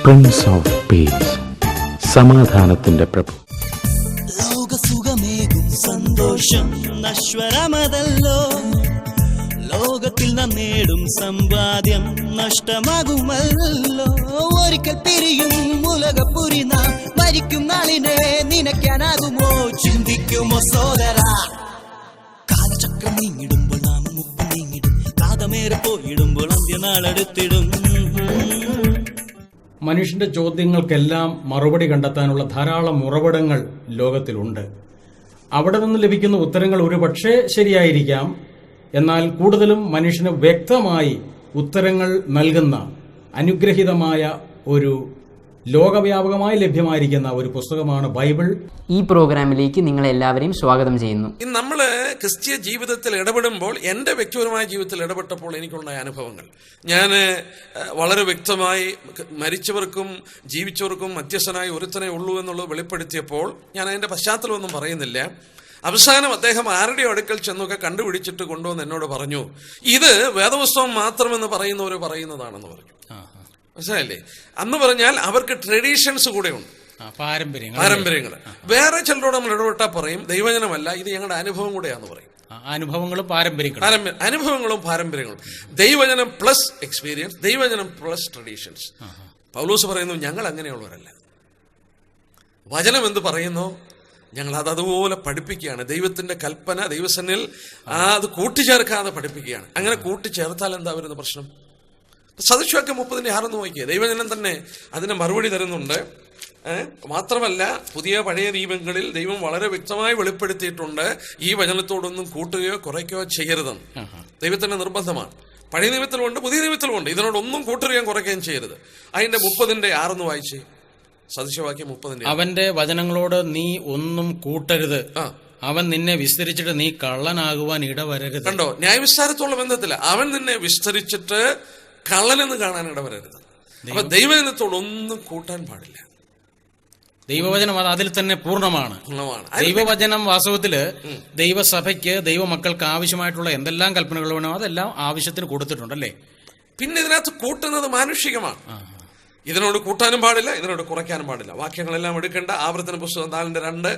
Prince of peace, സമാധാനത്തിന്റെ പ്രഭു. ലോകസുഖമേകും സന്തോഷം നശ്വരമതല്ലോ, ലോകത്തിൽ നാം നേടും സമ്പാദ്യം നഷ്ടമാകുമല്ലോ. ഒരിക്കൽ പിരിയും ഉലകപ്പുരി നാം, മരിക്കും നാളിനെ നിനക്കാനാകുമോ? ചിന്തിക്കുമോ സോദര? കാലചക്രം നീങ്ങിടുമ്പോൾ നാം മുപ്പ് നീങ്ങിടും, കാതമേറെ പോയിടുമ്പോൾ അന്ത്യനാളെടുത്തിടും. മനുഷ്യന്റെ ചോദ്യങ്ങൾക്കെല്ലാം മറുപടി കണ്ടെത്താനുള്ള ധാരാളം ഉറവിടങ്ങൾ ലോകത്തിലുണ്ട്. അവിടെ നിന്ന് ലഭിക്കുന്ന ഉത്തരങ്ങൾ ഒരുപക്ഷെ ശരിയായിരിക്കാം. എന്നാൽ കൂടുതലും മനുഷ്യന് വ്യക്തമായി ഉത്തരങ്ങൾ നൽകുന്ന അനുഗ്രഹീതമായ ഒരു ലോകവ്യാപകമായി ലഭ്യമായിരിക്കുന്ന ഒരു പുസ്തകമാണ് ബൈബിൾ. ഈ പ്രോഗ്രാമിലേക്ക് നിങ്ങളെല്ലാവരെയും സ്വാഗതം ചെയ്യുന്നു. നമ്മൾ ക്രിസ്തീയ ജീവിതത്തിൽ ഇടപെടുമ്പോൾ, എൻ്റെ വ്യക്തിപരമായ ജീവിതത്തിൽ ഇടപെട്ടപ്പോൾ എനിക്കുണ്ടായ അനുഭവങ്ങൾ ഞാൻ വളരെ വ്യക്തമായി മരിച്ചവർക്കും ജീവിച്ചവർക്കും മധ്യസ്ഥനായി ഒരുത്തനെ ഉള്ളൂ എന്നുള്ളത് വെളിപ്പെടുത്തിയപ്പോൾ ഞാൻ അതിൻ്റെ പശ്ചാത്തലമൊന്നും പറയുന്നില്ല. അവസാനം അദ്ദേഹം ആരുടെയോ അടുക്കൽ ചെന്നൊക്കെ കണ്ടുപിടിച്ചിട്ട് കൊണ്ടുവന്ന് എന്നോട് പറഞ്ഞു, ഇത് വേദപുസ്തകം മാത്രമെന്ന് പറയുന്നവർ പറയുന്നതാണെന്ന് പറഞ്ഞു. മനസ്സിലായില്ലേ? അന്ന് പറഞ്ഞാൽ അവർക്ക് ട്രഡീഷൻസ് കൂടെ ഉണ്ട്, പാരമ്പര്യങ്ങൾ. വേറെ ചിലരോട് നമ്മൾ ഇടപെട്ടാൽ പറയും ദൈവജനമല്ല, ഇത് ഞങ്ങളുടെ അനുഭവം കൂടെയാന്ന് പറയും. അനുഭവങ്ങളും പാരമ്പര്യങ്ങളും. ദൈവജനം പ്ലസ് എക്സ്പീരിയൻസ്, ദൈവജനം പ്ലസ് ട്രഡീഷൻസ്. പൗലോസ് പറയുന്നു, ഞങ്ങൾ അങ്ങനെയുള്ളവരല്ല. വചനം എന്ത് പറയുന്നു ഞങ്ങൾ അതുപോലെ പഠിപ്പിക്കുകയാണ്. ദൈവത്തിന്റെ കൽപ്പന ദൈവസന്നിൽ അത് കൂട്ടിച്ചേർക്കാതെ പഠിപ്പിക്കുകയാണ്. അങ്ങനെ കൂട്ടിച്ചേർത്താൽ എന്താ വരുന്ന പ്രശ്നം? സദൃശവാക്യം 30:6 നോക്കിയേ, ദൈവജനം തന്നെ അതിന് മറുപടി തരുന്നുണ്ട്. മാത്രമല്ല, പുതിയ പഴയ നിയമങ്ങളിൽ ദൈവം വളരെ വ്യക്തമായി വെളിപ്പെടുത്തിയിട്ടുണ്ട്, ഈ വചനത്തോടൊന്നും കൂട്ടുകയോ കുറയ്ക്കുകയോ ചെയ്യരുതെന്ന്. ദൈവത്തിന്റെ നിർബന്ധമാണ്. പഴയ നിയമത്തിലുമുണ്ട്, പുതിയ നിയമത്തിലുമുണ്ട്. ഇതിനോടൊന്നും കൂട്ടുകയും കുറയ്ക്കുകയും ചെയ്യരുത്. അതിന്റെ 30:6 വായിച്ചേ. സദൃശവാക്യം 30. അവന്റെ വചനങ്ങളോട് നീ ഒന്നും കൂട്ടരുത്, അവൻ നിന്നെ വിസ്തരിച്ചിട്ട് നീ കള്ളനാകുവാൻ ഇടവരരുത്. കണ്ടോ, ന്യായവിസ്താരത്തോളം ബന്ധത്തില്ല. അവൻ നിന്നെ വിസ്തരിച്ചിട്ട് കള്ളനെന്ന് കാണാൻ ഇടവരരുത്. അപ്പൊ ദൈവജനത്തോടൊന്നും കൂട്ടാൻ പാടില്ല. ദൈവവചനം അത് അതിൽ തന്നെ പൂർണ്ണമാണ്. ദൈവവചനം വാസ്തവത്തില് ദൈവസഭയ്ക്ക് ദൈവമക്കൾക്ക് ആവശ്യമായിട്ടുള്ള എന്തെല്ലാം കൽപ്പനകൾ വേണോ അതെല്ലാം ആവശ്യത്തിന് കൊടുത്തിട്ടുണ്ടല്ലേ. പിന്നെ ഇതിനകത്ത് കൂട്ടുന്നത് മാനുഷികമാണ്. ഇതിനോട് കൂട്ടാനും പാടില്ല, ഇതിനോട് കുറയ്ക്കാനും പാടില്ല. വാക്യങ്ങളെല്ലാം എടുക്കേണ്ട. ആവർത്തന പുസ്തകം 4:2,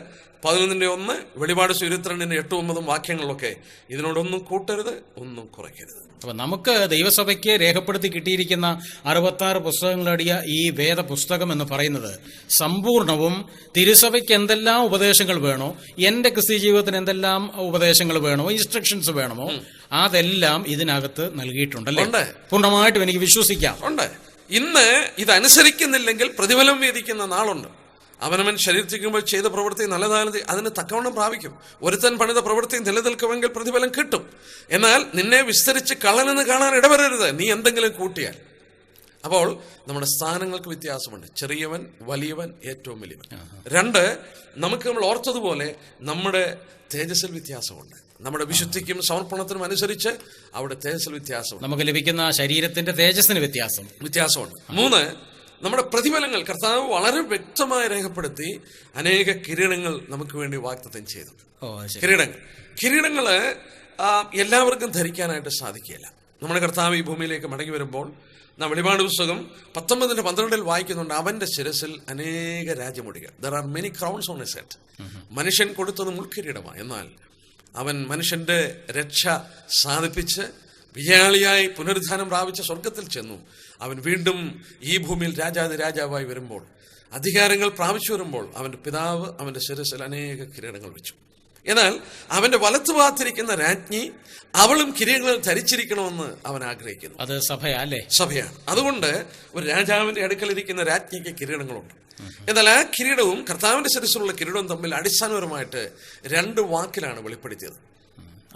11:1, വെളിപാട് 22:8-9 വാക്യങ്ങളിലൊക്കെ ഇതിനോടൊന്നും കൂട്ടരുത്, ഒന്നും കുറയ്ക്കരുത്. അപ്പൊ നമുക്ക് ദൈവസഭയ്ക്ക് രേഖപ്പെടുത്തി കിട്ടിയിരിക്കുന്ന 66 പുസ്തകങ്ങളടിയ ഈ വേദപുസ്തകം എന്ന് പറയുന്നത് സമ്പൂർണവും തിരുസഭയ്ക്ക് എന്തെല്ലാം ഉപദേശങ്ങൾ വേണോ, എന്റെ ക്രിസ്തീയ ജീവിതത്തിന് എന്തെല്ലാം ഉപദേശങ്ങൾ വേണോ, ഇൻസ്ട്രക്ഷൻസ് വേണമോ, അതെല്ലാം ഇതിനകത്ത് നൽകിയിട്ടുണ്ടല്ലേ. പൂർണ്ണമായിട്ടും എനിക്ക് വിശ്വസിക്കാം. ഉണ്ട്. ഇന്ന് ഇതനുസരിക്കുന്നില്ലെങ്കിൽ പ്രതിഫലം വേദിക്കുന്ന നാളുണ്ട്. അവനവൻ ശരീരത്തിക്കുമ്പോൾ ചെയ്ത പ്രവൃത്തി നല്ലതായാലും അതിന് തക്കവണ്ണം പ്രാപിക്കും. ഒരുത്തൻ പണിത പ്രവൃത്തി നിലനിൽക്കുമെങ്കിൽ പ്രതിഫലം കിട്ടും. എന്നാൽ നിന്നെ വിസ്തരിച്ച് കള്ളനെന്ന് കാണാൻ ഇടവരരുത്, നീ എന്തെങ്കിലും കൂട്ടിയാൽ. അപ്പോൾ നമ്മുടെ സ്ഥാനങ്ങൾക്ക് വ്യത്യാസമുണ്ട്. ചെറിയവൻ, വലിയവൻ, ഏറ്റവും വലിയവൻ. 2, നമുക്ക് നമ്മൾ ഓർത്തതുപോലെ നമ്മുടെ തേജസ്സിൽ വ്യത്യാസമുണ്ട്. നമ്മുടെ വിശുദ്ധിക്കും സമർപ്പണത്തിനും അനുസരിച്ച് അവിടെ തേജസ്സിൽ വ്യത്യാസമുണ്ട്. നമുക്ക് ലഭിക്കുന്ന ശരീരത്തിന്റെ തേജസ്സിന് വ്യത്യാസമുണ്ട്. 3, നമ്മുടെ പ്രതിഫലങ്ങൾ കർത്താവ് വളരെ വ്യക്തമായി രേഖപ്പെടുത്തി അനേക കിരീടങ്ങൾ നമുക്ക് വേണ്ടി വാഗ്ദത്തം ചെയ്തു. കിരീടങ്ങള് എല്ലാവർക്കും ധരിക്കാനായിട്ട് സാധിക്കില്ല. നമ്മുടെ കർത്താവ് ഈ ഭൂമിയിലേക്ക് മടങ്ങി വരുമ്പോൾ നാം വെളിപാട് പുസ്തകം 19:12 വായിക്കുന്നുണ്ട്, അവന്റെ ശിരസിൽ അനേക രാജമുടികൾ. There are many crowns on his head. മനുഷ്യൻ കൊടുത്തത് മുൾക്കിരീടമാണ്. എന്നാൽ അവൻ മനുഷ്യന്റെ രക്ഷ സാധിപ്പിച്ച് വിജയാളിയായി പുനരുദ്ധാനം പ്രാപിച്ച സ്വർഗത്തിൽ ചെന്നു. അവൻ വീണ്ടും ഈ ഭൂമിയിൽ രാജാവായി വരുമ്പോൾ, അധികാരങ്ങൾ പ്രാപിച്ചു വരുമ്പോൾ, അവന്റെ പിതാവ് അവന്റെ ശിരസിൽ അനേക കിരീടങ്ങൾ വെച്ചു. എന്നാൽ അവന്റെ വലത്തുഭാഗത്തിരിക്കുന്ന രാജ്ഞി അവളും കിരീടങ്ങൾ ധരിച്ചിരിക്കണമെന്ന് അവൻ ആഗ്രഹിക്കുന്നു. അത് സഭയാണ്. അതുകൊണ്ട് ഒരു രാജാവിന്റെ അടുക്കലിരിക്കുന്ന രാജ്ഞിക്ക് കിരീടങ്ങളുണ്ട്. എന്നാൽ ആ കിരീടവും കർത്താവിന്റെ ശിരസിലുള്ള കിരീടവും തമ്മിൽ അടിസ്ഥാനപരമായിട്ട് 2 വാക്കിലാണ് വെളിപ്പെടുത്തിയത്.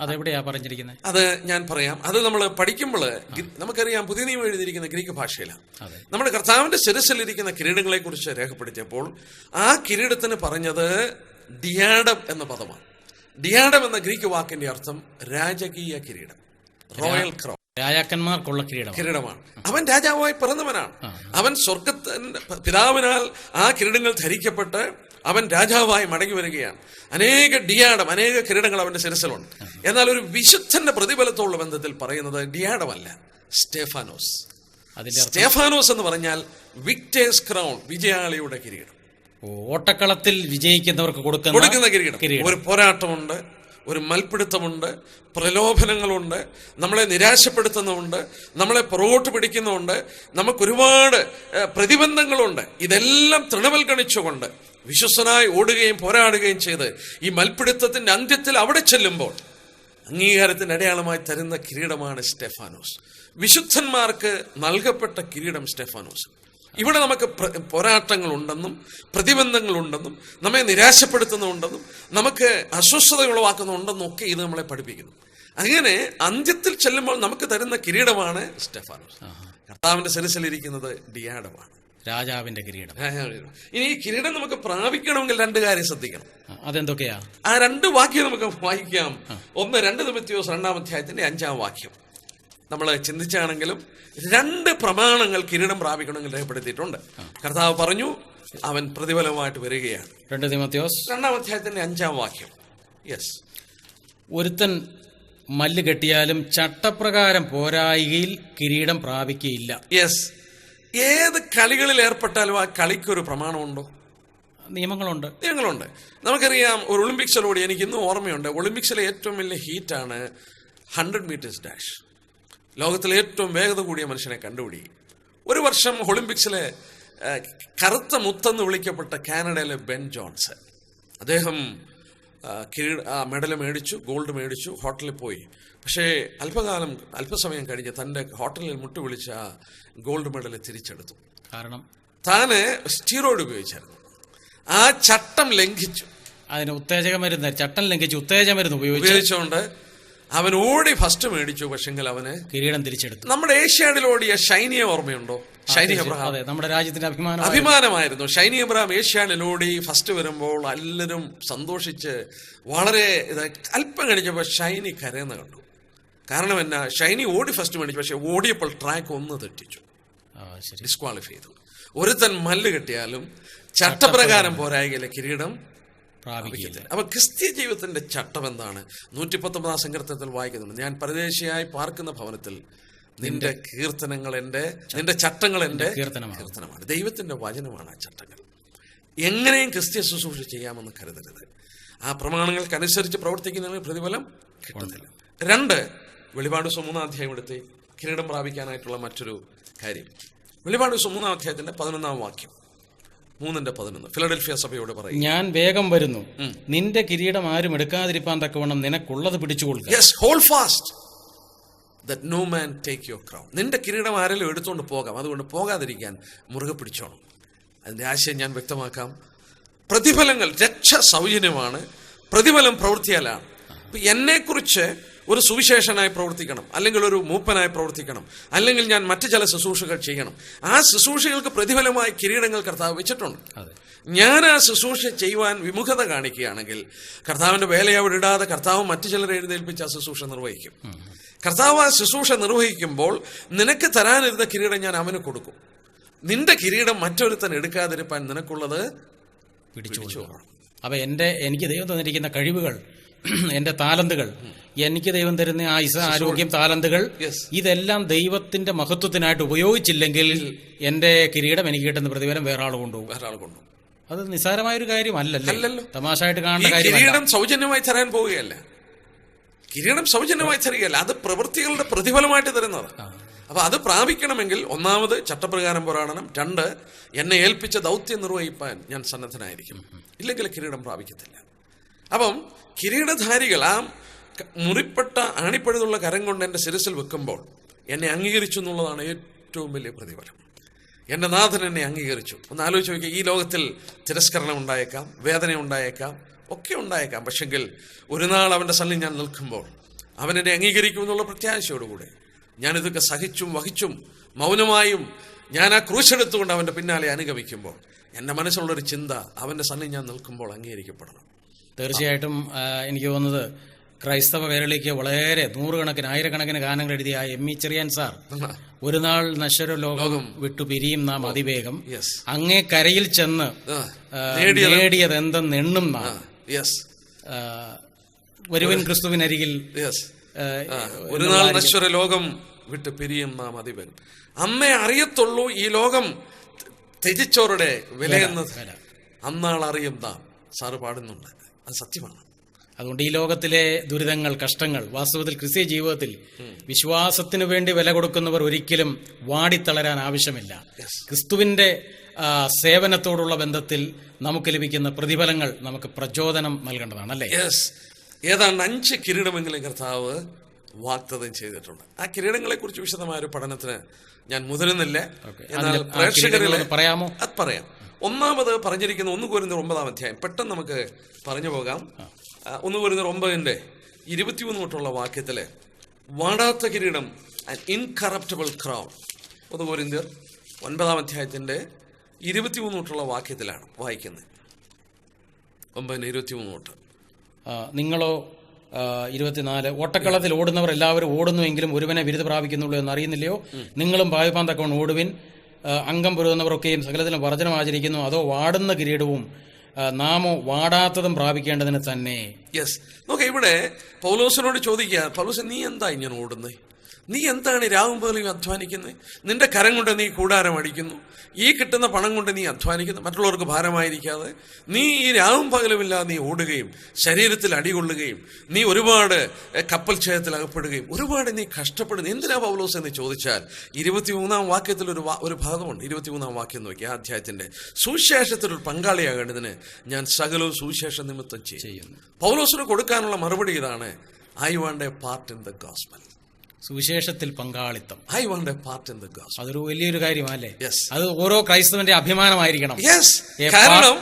അതെവിടെയാ പറഞ്ഞിരിക്കുന്നത്? അത് ഞാൻ പറയാം. അത് നമ്മൾ പഠിക്കുമ്പോൾ നമുക്കറിയാം, പുതിയ നിയമം എഴുതിയിരിക്കുന്ന ഗ്രീക്ക് ഭാഷയിലാണ്. നമ്മുടെ കർത്താവിന്റെ ശിരസിലിരിക്കുന്ന കിരീടങ്ങളെ കുറിച്ച് രേഖപ്പെടുത്തിയപ്പോൾ ആ കിരീടത്തിന് പറഞ്ഞത് ഡിയാഡം എന്ന പദമാണ്. ഡിയാഡം എന്ന ഗ്രീക്ക് വാക്കിന്റെ അർത്ഥം രാജകീയ കിരീടം, റോയൽ ക്രൗൺ. രാജാക്കന്മാർക്കുള്ള കിരീടമാണ്. അവൻ രാജാവായി പിറന്നവനാണ്. അവൻ സ്വർഗത്തിന്റെ പിതാവിനാൽ ആ കിരീടങ്ങൾ ധരിക്കപ്പെട്ട് അവൻ രാജാവായി മടങ്ങി വരികയാണ്. അനേക ഡിയാഡം, അനേക കിരീടങ്ങൾ അവന്റെ ശിരസിലുണ്ട്. എന്നാൽ ഒരു വിശുദ്ധന്റെ പ്രതിഫലത്തോടുള്ള ബന്ധത്തിൽ പറയുന്നത് ഡിയാഡമല്ല, സ്റ്റെഫാനോസ്. സ്റ്റെഫാനോസ് എന്ന് പറഞ്ഞാൽ വിക്ടേഴ്സ് ക്രൗൺ, വിജയാളിയുടെ കിരീടം. ഓട്ടക്കളത്തിൽ വിജയിക്കുന്നവർക്ക് കൊടുക്കുന്ന കിരീടം. ഒരു പോരാട്ടമുണ്ട്, ഒരു മൽപ്പിടുത്തമുണ്ട്, പ്രലോഭനങ്ങളുണ്ട്, നമ്മളെ നിരാശപ്പെടുത്തുന്നുണ്ട്, നമ്മളെ പുറകോട്ട് പിടിക്കുന്നുണ്ട്, നമുക്കൊരുപാട് പ്രതിബന്ധങ്ങളുണ്ട്. ഇതെല്ലാം തൃണവൽഗണിച്ചുകൊണ്ട് വിശ്വസ്തനായി ഓടുകയും പോരാടുകയും ചെയ്ത് ഈ മൽപ്പിടുത്തത്തിന്റെ അന്ത്യത്തിൽ അവിടെ ചെല്ലുമ്പോൾ അംഗീകാരത്തിന്റെ അടയാളമായി തരുന്ന കിരീടമാണ് സ്റ്റെഫാനോസ്. വിശുദ്ധന്മാർക്ക് നൽകപ്പെട്ട കിരീടം സ്റ്റെഫാനോസ്. ഇവിടെ നമുക്ക് പോരാട്ടങ്ങളുണ്ടെന്നും പ്രതിബന്ധങ്ങളുണ്ടെന്നും നമ്മെ നിരാശപ്പെടുത്തുന്നുണ്ടെന്നും നമുക്ക് അസ്വസ്ഥത ഉളവാക്കുന്നുണ്ടെന്നും ഒക്കെ ഇത് നമ്മളെ പഠിപ്പിക്കുന്നു. അങ്ങനെ അന്ത്യത്തിൽ ചെല്ലുമ്പോൾ നമുക്ക് തരുന്ന കിരീടമാണ് സ്റ്റെഫാനോസ്. കർത്താവിന്റെ ശിരസിലിരിക്കുന്നത് ഡിയാഡമാണ്, രാജാവിന്റെ കിരീടം. ഇനി ഈ കിരീടം നമുക്ക് പ്രാപിക്കണമെങ്കിൽ 2 കാര്യം ശ്രദ്ധിക്കണം. അതെന്തൊക്കെയാ? ആ 2 വാക്യം നമുക്ക് വായിക്കാം. 2 തിമോഥെയോസ് 2-ാം അധ്യായത്തിന്റെ 5-ാം വാക്യം. നമ്മൾ ചിന്തിച്ചാണെങ്കിലും 2 പ്രമാണങ്ങൾ കിരീടം പ്രാപിക്കണമെങ്കിൽ രേഖപ്പെടുത്തിയിട്ടുണ്ട്. കർത്താവ് പറഞ്ഞു അവൻ പ്രതിഫലമായിട്ട് വരികയാണ്. 2 തിമോഥെയോസ് 2-ാം അധ്യായത്തിന്റെ 5-ാം വാക്യം. യെസ്. ഒരുത്തൻ മല്ല് കെട്ടിയാലും ചട്ടപ്രകാരം പോരായികയിൽ കിരീടം പ്രാപിക്കുകയില്ല. യെസ്. ഏത് കളികളിൽ ഏർപ്പെട്ടാലും ആ കളിക്കൊരു പ്രമാണമുണ്ടോ? നിയമങ്ങളുണ്ട്. നമുക്കറിയാം. ഒരു ഒളിമ്പിക്സിലൂടെ എനിക്ക് ഇന്നും ഓർമ്മയുണ്ട്. ഒളിമ്പിക്സിലെ ഏറ്റവും വലിയ ഹീറ്റാണ് 100 മീറ്റേഴ്സ് ഡാഷ്. ലോകത്തിലെ ഏറ്റവും വേഗത കൂടിയ മനുഷ്യനെ കണ്ടുപിടിക്കും. ഒരു വർഷം ഒളിമ്പിക്സിലെ കറുത്ത മുത്തെന്ന് വിളിക്കപ്പെട്ട കാനഡയിലെ ബെൻ ജോൺസൺ, അദ്ദേഹം മെഡൽ മേടിച്ചു, ഗോൾഡ് മേടിച്ചു, ഹോട്ടലിൽ പോയി. പക്ഷേ അല്പസമയം കഴിഞ്ഞ് തൻ്റെ ഹോട്ടലിൽ മുട്ടുവിളിച്ച ആ ഗോൾഡ് മെഡൽ തിരിച്ചെടുത്തു. കാരണം താന് സ്റ്റീറോയിഡ് ഉപയോഗിച്ചായിരുന്നു. ആ ചട്ടം ലംഘിച്ചു. അതിന് ഉത്തേജകമരുന്ന് ചട്ടം ലംഘിച്ച് ഉത്തേജകമരുന്ന് ഉപയോഗിച്ചുകൊണ്ട് അവൻ ഓടി ഫസ്റ്റ് മേടിച്ചു. പക്ഷെങ്കിൽ അവന് കിരീടം തിരിച്ചെടുത്തു. നമ്മുടെ ഏഷ്യാഡിൽ ഓടിയ ഷൈനി ഓർമ്മയുണ്ടോ? ഷൈനി എബ്രഹാം. നമ്മുടെ രാജ്യത്തിന്റെ അഭിമാനമായിരുന്നു. ഷൈനി എബ്രഹാം ഏഷ്യാഡിൽ ഓടി ഫസ്റ്റ് വരുമ്പോൾ എല്ലാവരും സന്തോഷിച്ച് വളരെ അല്പം കഴിഞ്ഞപ്പോൾ ഷൈനി കരയുന്ന കണ്ടു. കാരണം എന്നാ? ഷൈനി ഓടി ഫസ്റ്റ് മേടിച്ചു, പക്ഷെ ഓടിയപ്പോൾ ട്രാക്ക് ഒന്ന് തെറ്റിച്ചു, ഡിസ്ക്വാളിഫൈ ചെയ്തു. ഒരുത്തൻ മല്ല് കെട്ടിയാലും ചട്ടപ്രകാരം പോരായെങ്കിലെ കിരീടം പ്രാപിക്കത്തില്ല. അപ്പൊ ക്രിസ്ത്യ ജീവിതത്തിന്റെ ചട്ടം എന്താണ്? 119-ാം സങ്കീർത്തനത്തിൽ വായിക്കുന്നുണ്ട്, ഞാൻ പരദേശിയായി പാർക്കുന്ന ഭവനത്തിൽ നിന്റെ കീർത്തനങ്ങൾ നിന്റെ ചട്ടങ്ങൾ എന്റെ കീർത്തനമാണ്. ദൈവത്തിന്റെ വചനമാണ് ആ ചട്ടങ്ങൾ. എങ്ങനെയും ക്രിസ്ത്യ ശുശ്രൂഷ ചെയ്യാമെന്ന് കരുതരുത്. ആ പ്രമാണങ്ങൾക്കനുസരിച്ച് പ്രവർത്തിക്കുന്നതിന് പ്രതിഫലം കിട്ടുന്നില്ല. 2, വെളിപാട് 3-ാം അധ്യായം എടുത്ത് കിരീടം പ്രാപിക്കാനായിട്ടുള്ള മറ്റൊരു കാര്യം. വെളിപാട് 3-ാം അധ്യായത്തിന്റെ 11-ാം വാക്യം, 3:11 ഫിലഡൽഫിയ സഭയോട് പറയും, ഞാൻ വേഗം വരുന്നു, നിന്റെ കിരീടം ആരും എടുക്കാതിരിപ്പാൻ തക്കവണ്ണം നിനക്കുള്ളത് പിടിച്ചുകൊള്ളുക. Yes, hold fast that no man take your crown. നിന്റെ കിരീടം ആരെങ്കിലും എടുത്തുകൊണ്ട് പോകാം, അതുകൊണ്ട് പോകാതിരിക്കാൻ മുറുകെ പിടിച്ചോണം. അതിന്റെ ആശയം ഞാൻ വ്യക്തമാക്കാം. പ്രതിഫലങ്ങൾ, രക്ഷ സൗജന്യമാണ്, പ്രതിഫലം പ്രവൃത്തിയാലാണ്. എന്നെക്കുറിച്ച് ഒരു സുവിശേഷനായി പ്രവർത്തിക്കണം, അല്ലെങ്കിൽ ഒരു മൂപ്പനായി പ്രവർത്തിക്കണം, അല്ലെങ്കിൽ ഞാൻ മറ്റു ചില ശുശ്രൂഷകൾ ചെയ്യണം. ആ ശുശ്രൂഷകൾക്ക് പ്രതിഫലമായി കിരീടങ്ങൾ കർത്താവ് വെച്ചിട്ടുണ്ട്. ഞാൻ ആ ശുശ്രൂഷ ചെയ്യുവാൻ വിമുഖത കാണിക്കുകയാണെങ്കിൽ കർത്താവിന്റെ വേല അവിടെ ഇടാതെ കർത്താവ് മറ്റു ചിലരെ എഴുന്നേൽപ്പിച്ച് ആ ശുശ്രൂഷ നിർവഹിക്കും. കർത്താവ് ആ ശുശ്രൂഷ നിർവഹിക്കുമ്പോൾ നിനക്ക് തരാനിരുന്ന കിരീടം ഞാൻ അവന് കൊടുക്കും. നിന്റെ കിരീടം മറ്റൊരുത്തൻ എടുക്കാതിരിപ്പാൻ നിനക്കുള്ളത് പിടിച്ചു. അപ്പൊ എനിക്ക് ദൈവം തന്നിരിക്കുന്ന കഴിവുകൾ, എന്റെ താലന്തുകൾ, എനിക്ക് ദൈവം തരുന്ന ആയുസ്, ആരോഗ്യം, താലന്തുകൾ, ഇതെല്ലാം ദൈവത്തിന്റെ മഹത്വത്തിനായിട്ട് ഉപയോഗിച്ചില്ലെങ്കിൽ എന്റെ കിരീടം എനിക്ക് കിട്ടുന്ന പ്രതിഫലം വേറെ ആൾ കൊണ്ടുപോകും. അത് നിസ്സാരമായൊരു കാര്യമല്ലല്ലോ, തമാശയായിട്ട് കാണുന്ന കാര്യം. കിരീടം സൗജന്യമായി തരാൻ പോവുകയല്ല, കിരീടം സൗജന്യമായി തരികയല്ല, അത് പ്രവൃത്തികളുടെ പ്രതിഫലമായിട്ട് തരുന്നത്. അപ്പൊ അത് പ്രാപിക്കണമെങ്കിൽ 1 ചട്ടപ്രകാരം പോരാടണം, 2 എന്നെ ഏൽപ്പിച്ച ദൗത്യം നിർവഹിപ്പാൻ ഞാൻ സന്നദ്ധനായിരിക്കും, ഇല്ലെങ്കിൽ കിരീടം പ്രാപിക്കത്തില്ല. അപ്പം കിരീടധാരികൾ ആ മുറിപ്പെട്ട ആണിപ്പഴുതുള്ള കരം കൊണ്ട് എൻ്റെ ശിരസിൽ വെക്കുമ്പോൾ എന്നെ അംഗീകരിച്ചു എന്നുള്ളതാണ് ഏറ്റവും വലിയ പ്രതിഫലം. എൻ്റെ നാഥൻ എന്നെ അംഗീകരിച്ചു. ഒന്ന് ആലോചിച്ച് നോക്കിയാൽ, ഈ ലോകത്തിൽ തിരസ്കരണം ഉണ്ടായേക്കാം, വേദന ഉണ്ടായേക്കാം, ഒക്കെ ഉണ്ടായേക്കാം. പക്ഷെങ്കിൽ ഒരു നാൾ അവൻ്റെ സന്നിധി ഞാൻ നിൽക്കുമ്പോൾ അവൻ എന്നെ അംഗീകരിക്കുമെന്നുള്ള പ്രത്യാശയോടുകൂടെ ഞാനിതൊക്കെ സഹിച്ചും വഹിച്ചും മൗനമായും ഞാൻ ആ ക്രൂശെടുത്തുകൊണ്ട് അവൻ്റെ പിന്നാലെ അനുഗമിക്കുമ്പോൾ എൻ്റെ മനസ്സിലുള്ളൊരു ചിന്ത, അവൻ്റെ സന്നിധി ഞാൻ നിൽക്കുമ്പോൾ അംഗീകരിക്കപ്പെടണം. തീർച്ചയായിട്ടും എനിക്ക് തോന്നുന്നത് ക്രൈസ്തവ കൈരളിക്ക് വളരെ നൂറുകണക്കിന് ആയിരക്കണക്കിന് ഗാനങ്ങൾ എഴുതിയ എം.ഇ. ചെറിയാൻ സാർ, ഒരു നാൾ നശ്വര ലോകം വിട്ടു പിരിയും നാം അതിവേഗം, അങ്ങേ കരയിൽ ചെന്ന് നേടിയതെന്തെന്നെണ്ണും നാം, ഒരുവൻ ക്രിസ്തുവിനരികിൽ ഒരു നാൾ നശ്വര ലോകം വിട്ട് പിരിയും നാം അതിവരും. അന്നേ അറിയത്തുള്ളൂ ഈ ലോകം ത്യജിച്ചവരുടെ വിലയെന്നത്, അന്നാൾ അറിയും നാം. സാറ് പാടുന്നുണ്ട്, അത് സത്യമാണ്. അതുകൊണ്ട് ഈ ലോകത്തിലെ ദുരിതങ്ങൾ, കഷ്ടങ്ങൾ, വാസ്തവത്തിൽ ക്രിസ്തീയ ജീവിതത്തിൽ വിശ്വാസത്തിനു വേണ്ടി വില കൊടുക്കുന്നവർ ഒരിക്കലും വാടിത്തളരാൻ ആവശ്യമില്ല. ക്രിസ്തുവിന്റെ സേവനത്തോടുള്ള ബന്ധത്തിൽ നമുക്ക് ലഭിക്കുന്ന പ്രതിഫലങ്ങൾ നമുക്ക് പ്രചോദനം നൽകേണ്ടതാണ്, അല്ലേ? ഏതാണ്ട് 5 കിരീടമെങ്കിലും കർത്താവ് വാഗ്ദത്തം ചെയ്തിട്ടുണ്ട്. ആ കിരീടങ്ങളെ കുറിച്ച് വിശദമായ ഒരു പഠനത്തിന് ഞാൻ മുതിരുന്നില്ല. എന്നാൽ പ്രേക്ഷകരിലെ പറയാമോ? അത് പറയാം. ഒന്നാമത് പറഞ്ഞിരിക്കുന്ന 1 കൊരിന്ത്യർ 9-ാം അധ്യായം, പെട്ടെന്ന് നമുക്ക് പറഞ്ഞു പോകാം. 1 കൊരിന്ത്യർ 9-ന്റെ 23 തൊട്ടുള്ള വാക്യത്തില് വാടാത്ത കിരീടം, ഇൻകറപ്റ്റബിൾ ക്രൗൺ. 1 കൊരിന്ത്യർ 9-ാം അധ്യായത്തിന്റെ 23 തൊട്ടുള്ള വാക്യത്തിലാണ് വായിക്കുന്നത്. 9:23 തൊട്ട്. നിങ്ങളോ 24, ഓട്ടക്കളത്തിൽ ഓടുന്നവർ എല്ലാവരും ഓടുന്നുവെങ്കിലും ഒരുവനെ ബിരുദ പ്രാപിക്കുന്നുള്ളൂ എന്ന് അറിയുന്നില്ലയോ? നിങ്ങളും പായിപ്പാൻ തക്കവണ്ണം ഓടുവിൻ. അംഗം പൊരുതുന്നവരൊക്കെയും സകലത്തിലും വർജനം ആചരിക്കുന്നു. അതോ വാടുന്ന കിരീടവും നാമോ വാടാത്തതും പ്രാപിക്കേണ്ടതിന് തന്നെ. നോക്കെ, ഇവിടെ പൗലോസിനോട് ചോദിക്കുക, പൗലോസ് നീ എന്താ ഇങ്ങനെ ഓടുന്നേ? നീ എന്താണ് രാവും പകലും അധ്വാനിക്കുന്നത്? നിന്റെ കരം കൊണ്ട് നീ കൂടാരം അടിക്കുന്നു, ഈ കിട്ടുന്ന പണം കൊണ്ട് നീ അധ്വാനിക്കുന്നു, മറ്റുള്ളവർക്ക് ഭാരമായിരിക്കാതെ നീ ഈ രാവും പകലുമില്ലാതെ നീ ഓടുകയും ശരീരത്തിൽ അടികൊള്ളുകയും നീ ഒരുപാട് കപ്പൽ ക്ഷയത്തിൽ അകപ്പെടുകയും ഒരുപാട് നീ കഷ്ടപ്പെടുന്നു. എന്തിനാ പൗലോസ് എന്ന് ചോദിച്ചാൽ 23-ാം വാക്യത്തിൽ ഒരു ഭാഗമുണ്ട്. 23-ാം വാക്യം നോക്കി, ആ അധ്യായത്തിന്റെ സുവിശേഷത്തിൽ ഒരു പങ്കാളിയാകേണ്ടതിന് ഞാൻ സകലവും സുവിശേഷ നിമിത്തം ചെയ്യുന്നു. പൗലോസിന് കൊടുക്കാനുള്ള മറുപടി ഇതാണ്: I want A part in the gospel. സുവിശേഷത്തിൽ പങ്കാളിത്തം, I want A part in the gospel. അതൊരു വലിയൊരു കാര്യമല്ലേ? അത് ഓരോ ക്രൈസ്തവന്റെ അഭിമാനമായിരിക്കണം. കാരണം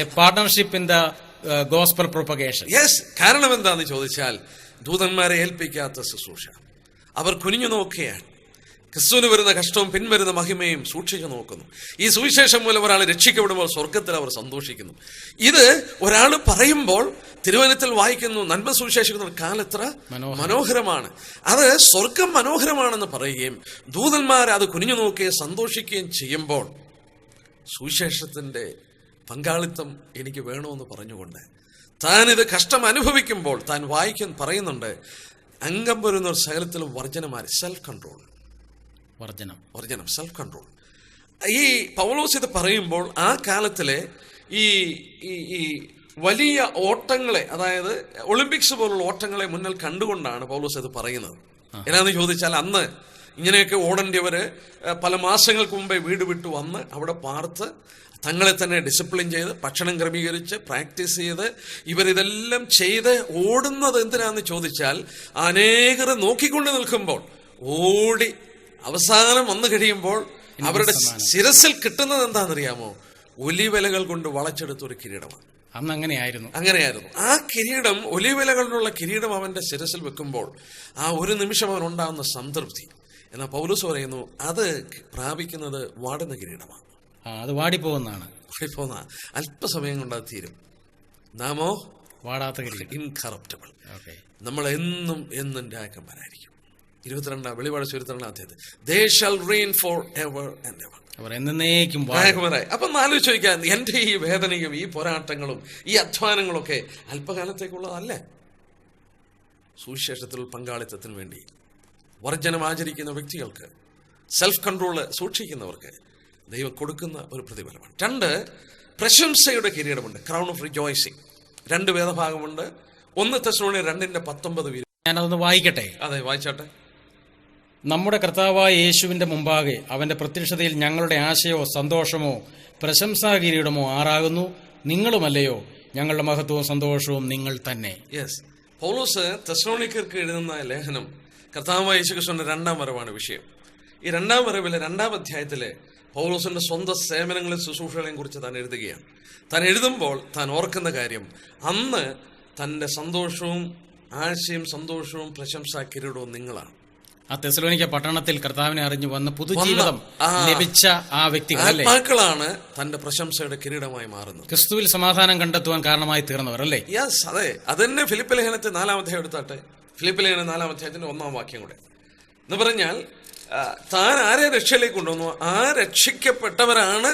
A partnership in the gospel propagation. കാരണം എന്താന്ന് ചോദിച്ചാൽ, ദൂതന്മാരെ ഏൽപ്പിക്കാത്ത ശുശ്രൂഷ. അവർ കുനിഞ്ഞു നോക്കുകയാണ്. ക്രിസ്തുവിന് വരുന്ന കഷ്ടവും പിൻവരുന്ന മഹിമയും സൂക്ഷിച്ചു നോക്കുന്നു. ഈ സുവിശേഷം മൂലം ഒരാൾ രക്ഷിക്കപ്പെടുമ്പോൾ സ്വർഗത്തിൽ അവർ സന്തോഷിക്കുന്നു. ഇത് ഒരാൾ പറയുമ്പോൾ തിരുവചനത്തിൽ വായിക്കുന്നു, നന്മ സുവിശേഷിക്കുന്ന കാലത്ര മനോഹരമാണ്. അത് സ്വർഗം മനോഹരമാണെന്ന് പറയുകയും ദൂതന്മാർ അത് കുനിഞ്ഞു നോക്കുകയും സന്തോഷിക്കുകയും ചെയ്യുമ്പോൾ സുവിശേഷത്തിന്റെ പങ്കാളിത്തം എനിക്ക് വേണമെന്ന് പറഞ്ഞുകൊണ്ട് താനിത് കഷ്ടം അനുഭവിക്കുമ്പോൾ താൻ പറയുന്നുണ്ട്, അംഗം വരുന്ന സകലത്തിലും വർജനമാര്, സെൽഫ് കൺട്രോൾ, വർജനം, സെൽഫ് കൺട്രോൾ. ഈ പൗലോസ് ഇത് പറയുമ്പോൾ ആ കാലത്തിലെ ഈ വലിയ ഓട്ടങ്ങളെ, അതായത് ഒളിമ്പിക്സ് പോലുള്ള ഓട്ടങ്ങളെ മുന്നിൽ കണ്ടുകൊണ്ടാണ് പൗലോസ് ഇത് പറയുന്നത്. എന്നാന്ന് ചോദിച്ചാൽ, അന്ന് ഇങ്ങനെയൊക്കെ ഓടേണ്ടവര് പല മാസങ്ങൾക്ക് മുമ്പേ വീട് വിട്ടു വന്ന് അവിടെ പാർത്ത് തങ്ങളെ തന്നെ ഡിസിപ്ലിൻ ചെയ്ത് ഭക്ഷണം ക്രമീകരിച്ച് പ്രാക്ടീസ് ചെയ്ത് ഇവരിതെല്ലാം ചെയ്ത് ഓടുന്നത് എന്തിനാന്ന് ചോദിച്ചാൽ, അനേകർ നോക്കിക്കൊണ്ട് നിൽക്കുമ്പോൾ ഓടി അവസാനം വന്നു കഴിയുമ്പോൾ അവരുടെ ശിരസിൽ കിട്ടുന്നത് എന്താണെന്നറിയാമോ? ഒലിവിലകൾ കൊണ്ട് വളച്ചെടുത്തൊരു കിരീടമാണ്. അന്ന് അങ്ങനെയായിരുന്നു. ആ കിരീടം, ഒലിവിലകളുള്ള കിരീടം അവന്റെ ശിരസിൽ വെക്കുമ്പോൾ ആ ഒരു നിമിഷം അവൻ ഉണ്ടാകുന്ന സംതൃപ്തി. എന്നാൽ പൗലോസ് പറയുന്നു, അത് പ്രാപിക്കുന്നത് വാടുന്ന കിരീടമാണ്. അത് വാടിപ്പോകുന്നതാണ്. അല്പസമയം കൊണ്ട് അത് തീരും. നാമോ വാടാത്ത കിരീടം, ഇൻകറപ്റ്റബിൾ. നമ്മൾ എന്നും രാജാക്കന്മാരായിരിക്കും. 22 വെളിപാട് 22 അധ്യായത്തിൽ they shall reign forever and ever. അപ്പൊ ആലോചിച്ച് ചോദിക്കാൻ, എന്റെ ഈ വേദനയും ഈ പോരാട്ടങ്ങളും ഈ അധ്വാനങ്ങളൊക്കെ അല്പകാലത്തേക്കുള്ളതല്ലേ? സുവിശേഷത്തിൽ പങ്കാളിത്തത്തിന് വേണ്ടി വർജനം ആചരിക്കുന്ന വ്യക്തികൾക്ക്, സെൽഫ് കൺട്രോള് സൂക്ഷിക്കുന്നവർക്ക് ദൈവം കൊടുക്കുന്ന ഒരു പ്രതിഫലമാണ്. 2, പ്രശംസയുടെ കിരീടമുണ്ട്, ക്രൗൺ ഓഫ് റിജോയ്സിംഗ്. 2 വേദഭാഗമുണ്ട്. 1 തെസ്സലോനിക്കർ 2:19. ഞാനതൊന്ന് വായിക്കട്ടെ? അതെ, വായിച്ചാട്ടെ. നമ്മുടെ കർത്താവായ യേശുവിന്റെ മുമ്പാകെ അവന്റെ പ്രത്യക്ഷതയിൽ ഞങ്ങളുടെ ആശയോ സന്തോഷമോ പ്രശംസാ കിരീടമോ ആറാകുന്നു. നിങ്ങളുമല്ലയോ ഞങ്ങളുടെ മഹത്വവും സന്തോഷവും നിങ്ങൾ തന്നെ. പൗലോസ് തെസ്സലോനിക്കർക്ക് എഴുതുന്ന ലേഖനം കർത്താവായ യേശുക്രിസ്തുവിന്റെ 2ാം വരവാണ് വിഷയം. ഈ 2ാം വരവിലെ 2ാം അധ്യായത്തിലെ പൗലോസിന്റെ സ്വന്തം സേവനങ്ങളെയും ശുശ്രൂഷകളെയും കുറിച്ച് താൻ എഴുതുകയാണ്. താൻ എഴുതുമ്പോൾ താൻ ഓർക്കുന്ന കാര്യം, അന്ന് തന്റെ സന്തോഷവും ആശയും സന്തോഷവും പ്രശംസാ കിരീടവും നിങ്ങളാണ്. ആ തെസ്സലോനിക്ക പട്ടണത്തിൽ കർത്താവിനെ അറിഞ്ഞു വന്ന് പുതുജീവിതം ലഭിച്ച ആ വ്യക്തികളല്ലേ, ആത്മാക്കളാണ് തന്റെ പ്രശംസയുടെ കിരീടമായി മാറുന്നത്. ക്രിസ്തുവിൽ സമാധാനം കണ്ടെത്തുവാൻ കാരണമായി തീർന്നവർ അല്ലേ? അതെ. അതന്നെ ഫിലിപ്പ് ലേഖനത്തെ 4-ാം അധ്യായം എടുത്താട്ടെ. ഫിലിപ്പ് ലേഖനം 4-ാം അധ്യായത്തിന്റെ 1-ാം വാക്യം കൂടെ എന്ന് പറഞ്ഞാൽ, താൻ ആരെ രക്ഷയിലേക്ക് കൊണ്ടുവന്നു, ആ രക്ഷിക്കപ്പെട്ടവരാണ്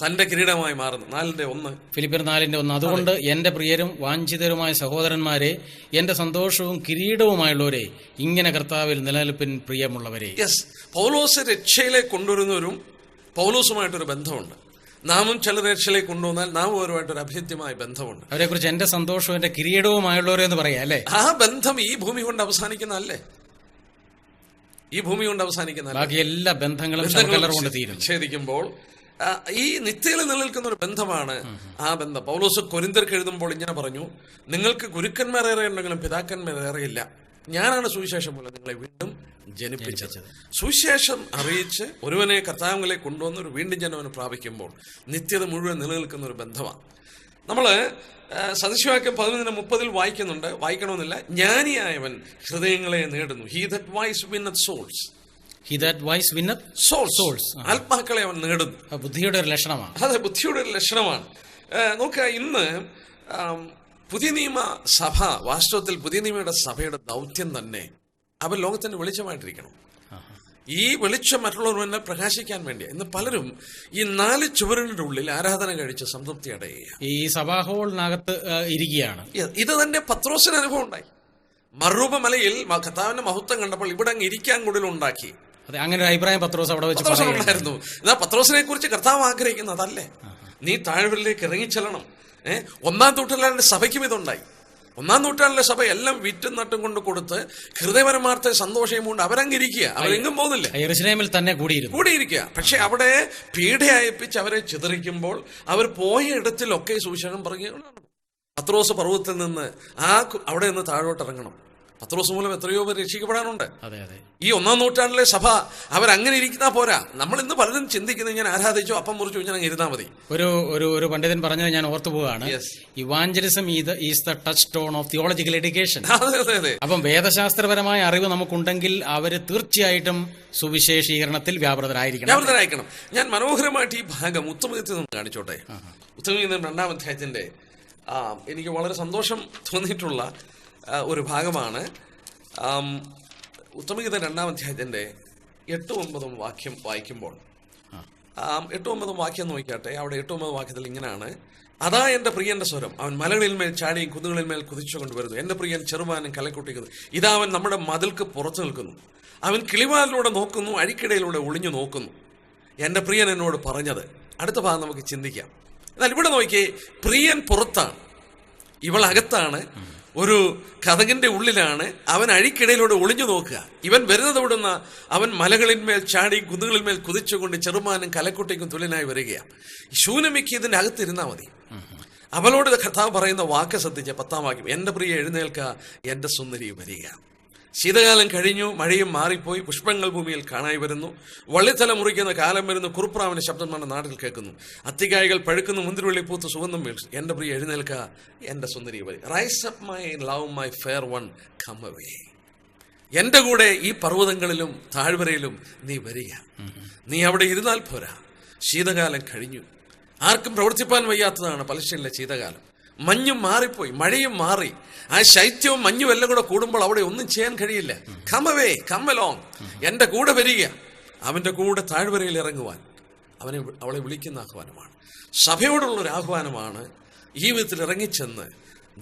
തന്റെ കിരീടമായി മാറുന്നു. 4:1 ഫിലിപ്പിയർ 4:1. അതുകൊണ്ട് എന്റെ പ്രിയരും വാഞ്ചിതരുമായ സഹോദരന്മാരെ, എന്റെ സന്തോഷവും കിരീടവുമായുള്ളവരെ, ഇങ്ങനെ കർത്താവിൽ നിലനിൽപ്പിൻ പ്രിയമുള്ളവരെ. യെസ്, പൗലോസ് രക്ഷയിലേക്ക് കൊണ്ടുവരുന്നവരും പൗലോസുമായിട്ടൊരു ബന്ധമുണ്ട്. നാമും ചില രക്ഷയിലേക്ക് കൊണ്ടുവന്നാൽ നാം അവരുമായിട്ടൊരു അഭേദ്യമായ ബന്ധമുണ്ട്. അവരെ കുറിച്ച് എന്റെ സന്തോഷവും എന്റെ കിരീടവുമായുള്ളവരെ എന്ന് പറയാം അല്ലേ? ആ ബന്ധം ഈ ഭൂമി കൊണ്ട് അവസാനിക്കുന്നതല്ലേ? ഈ ഭൂമി കൊണ്ട് അവസാനിക്കുന്ന ബാക്കി എല്ലാ ബന്ധങ്ങളും കൊണ്ട് തീരും. ഛേദിക്കുമ്പോൾ ഈ നിത്യയിൽ നിലനിൽക്കുന്ന ഒരു ബന്ധമാണ് ആ ബന്ധം. പൗലോസ് കൊരിന്ത്യർക്ക് എഴുതുമ്പോൾ ഇങ്ങനെ പറഞ്ഞു, നിങ്ങൾക്ക് ഗുരുക്കന്മാരേറെ ഉണ്ടെങ്കിലും പിതാക്കന്മാരേറെയില്ല. ഞാനാണ് സുവിശേഷം പോലെ നിങ്ങളെ വീണ്ടും ജനിപ്പിച്ചത്. സുവിശേഷം അറിയിച്ച് ഒരുവനെ കർത്താവിലേക്ക് കൊണ്ടുവന്ന് ഒരു വീണ്ടും ജനവന് പ്രാപിക്കുമ്പോൾ നിത്യത മുഴുവൻ നിലനിൽക്കുന്ന ഒരു ബന്ധമാണ്. നമ്മള് സദൃശവാക്യം 11:30 വായിക്കുന്നുണ്ട്, വായിക്കണമെന്നില്ല. ജ്ഞാനിയായവൻ ഹൃദയങ്ങളെ നേടുന്നു. He that wise winneth souls. He that wise winneth souls. ആത്മാക്കളെ അവൻ നേടുന്നു. ബുദ്ധിയുടെ ഒരു ലക്ഷണമാണ്. അതെ, ബുദ്ധിയുടെ ഒരു ലക്ഷണമാണ്. നോക്കുക, ഇന്ന് പുതിയ നിയമ സഭ, വാസ്തവത്തിൽ പുതിയ നിയമയുടെ സഭയുടെ ദൗത്യം തന്നെ അവർ ലോകത്തിന്റെ വെളിച്ചമായിട്ടിരിക്കണം. ഈ വെളിച്ചം മറ്റുള്ളവർ തന്നെ പ്രകാശിക്കാൻ വേണ്ടി ഇന്ന് പലരും ഈ 4 ചുവരിന്റെ ഉള്ളിൽ ആരാധന കഴിച്ച് സംതൃപ്തി അടയുക, ഈ സഭാ ഹാളിനകത്ത് ഇരിക്കുകയാണ്. ഇത് തന്നെ പത്രോസിന് അനുഭവം ഉണ്ടായി. മറുരൂപമലയിൽ കർത്താവിന്റെ മഹത്വം കണ്ടപ്പോൾ ഇവിടെ അങ്ങ് ഇരിക്കാൻ കൂടുതലുണ്ടാക്കി. അതെ, അങ്ങനെ ഒരു അഭിപ്രായം പത്രോസ് അവിടെ വെച്ച് ഉണ്ടായിരുന്നു. എന്നാൽ പത്രോസിനെ കുറിച്ച് കർത്താവ് ആഗ്രഹിക്കുന്നതല്ലേ, നീ താഴ്വരയിലേക്ക് ഇറങ്ങിച്ചെല്ലണം. 1-ാം നൂറ്റാണ്ടിലെ സഭയ്ക്കും ഇതുണ്ടായി. 1-ാം നൂറ്റാണ്ടിലെ സഭ എല്ലാം വിറ്റും നട്ടും കൊണ്ട് കൊടുത്ത് ഹൃദയപരമാർത്ഥ സന്തോഷം കൊണ്ട് അവരങ്ങിരിക്കുക, അവരെങ്ങും പോകുന്നില്ല, യെരൂശലേമിൽ തന്നെ കൂടിയിരിക്കുക. പക്ഷെ അവിടെ പീഡയപ്പിച്ച് അവരെ ചിതറിക്കുമ്പോൾ അവർ പോയ ഇടത്തിലൊക്കെ സുവിശേഷം പറയുകയാണ്. പത്രോസ് പർവ്വതത്തിൽ നിന്ന് അവിടെ നിന്ന് താഴോട്ട് ഇറങ്ങണം. പത്രോസ് മൂലം എത്രയോ പേർ രക്ഷിക്കപ്പെടാനുണ്ട്. ഈ 1-ാം നൂറ്റാണ്ടിലെ സഭ അവരങ്ങനെ ഇരിക്കുന്ന പോരാ. നമ്മൾ ഇന്ന് പലരും ചിന്തിക്കുന്നത് ഞാൻ ആരാധിച്ചു, അപ്പം മുറിച്ചു ഞാൻ ഇരുന്നാൽ മതി. ഒരു പണ്ഡിതൻ പറഞ്ഞത് ഞാൻ ഓർത്തു പോവുകയാണ്, evangelism is the touch stone of theological education. അപ്പം വേദശാസ്ത്രപരമായ അറിവ് നമുക്കുണ്ടെങ്കിൽ അവര് തീർച്ചയായിട്ടും സുവിശേഷീകരണത്തിൽ വ്യാപൃതരായിരിക്കണം. ഞാൻ മനോഹരമായിട്ട് ഈ ഭാഗം ഉത്തമഗീതത്തിൽ നിന്ന് കാണിച്ചോട്ടെ. ഉത്തമഗീതം 2-ാം അധ്യായത്തിന്റെ എനിക്ക് വളരെ സന്തോഷം തോന്നിയിട്ടുള്ള ഒരു ഭാഗമാണ്. ഉത്തമഗീതം 2-ാം അധ്യായത്തിന്റെ 8-9 വാക്യം വായിക്കുമ്പോൾ 8-9 വാക്യം നോക്കിയാട്ടെ. അവിടെ 8-9 വാക്യത്തിൽ ഇങ്ങനെയാണ്: അതാ എന്റെ പ്രിയന്റെ സ്വരം, അവൻ മലകളിൽ മേൽ ചാടിയും കുന്നുകളിൽ മേൽ കുതിച്ചു കൊണ്ടുവരുന്നു. എന്റെ പ്രിയൻ ചെറുമാനും കലക്കൊട്ടിക്കുന്നു. ഇതാ അവൻ നമ്മുടെ മതിൽക്ക് പുറത്തു നിൽക്കുന്നു. അവൻ കിളിവാലിലൂടെ നോക്കുന്നു, അഴിക്കിടയിലൂടെ ഒളിഞ്ഞു നോക്കുന്നു. എന്റെ പ്രിയൻ എന്നോട് പറഞ്ഞത്. അടുത്ത ഭാഗം നമുക്ക് ചിന്തിക്കാം. എന്നാൽ ഇവിടെ നോക്കിയേ, പ്രിയൻ പുറത്താണ്, ഇവൾ അകത്താണ്, ഒരു കതകിന്റെ ഉള്ളിലാണ്. അവൻ അഴിക്കിടയിലൂടെ ഒളിഞ്ഞു നോക്കുക. ഇവൻ വരുന്നത് എവിടുന്ന? അവൻ മലകളിന്മേൽ ചാടി കുന്നുകളിന്മേൽ കുതിച്ചുകൊണ്ട് ചെറുമാനും കലക്കുട്ടിക്കും തുല്യനായി വരികയാണ്. ശൂനമിക്ക് ഇതിന്റെ അകത്തിരുന്നാ മതി. അവളോട് കർത്താവ് പറയുന്ന വാക്ക് ശ്രദ്ധിച്ച 10-ാം വാക്യം: എന്റെ പ്രിയ എഴുന്നേൽക്ക, എന്റെ സുന്ദരി വരിക. ശീതകാലം കഴിഞ്ഞു, മഴയും മാറിപ്പോയി, പുഷ്പങ്ങൾ ഭൂമിയിൽ കാണായി വരുന്നു, വള്ളിത്തല മുറിക്കുന്ന കാലം വരുന്നു, കുറുപ്രാവിന്റെ ശബ്ദം നമ്മുടെ നാട്ടിൽ കേൾക്കുന്നു, അത്തിക്കായകൾ പഴുക്കുന്നു, മുന്തിരിവള്ളി പൂത്ത് സുഗന്ധം വീഴ്ച. എന്റെ പ്രിയ എഴുന്നേൽക്ക, എന്റെ സുന്ദരി വരി. Rise up my love my fair one, come away. എന്റെ കൂടെ ഈ പർവ്വതങ്ങളിലും താഴ്വരയിലും നീ വരിക. നീ അവിടെ ഇരുന്നാൽ പോരാ, ശീതകാലം കഴിഞ്ഞു. ആർക്കും പ്രവർത്തിപ്പാൻ വയ്യാത്തതാണ് പലസ്തീനിലെ ശീതകാലം. മഞ്ഞും മാറിപ്പോയി, മഴയും മാറി. ആ ശൈത്യവും മഞ്ഞും എല്ലാം കൂടെ കൂടുമ്പോൾ അവിടെ ഒന്നും ചെയ്യാൻ കഴിയില്ല. കം അവേ, കം അലോങ്, എന്റെ കൂടെ വരിക. അവന്റെ കൂടെ താഴ്വരയിൽ ഇറങ്ങുവാൻ അവളെ വിളിക്കുന്ന ആഹ്വാനമാണ്. സഭയോടുള്ളൊരു ആഹ്വാനമാണ്. ഈ വിധത്തിൽ ഇറങ്ങിച്ചെന്ന്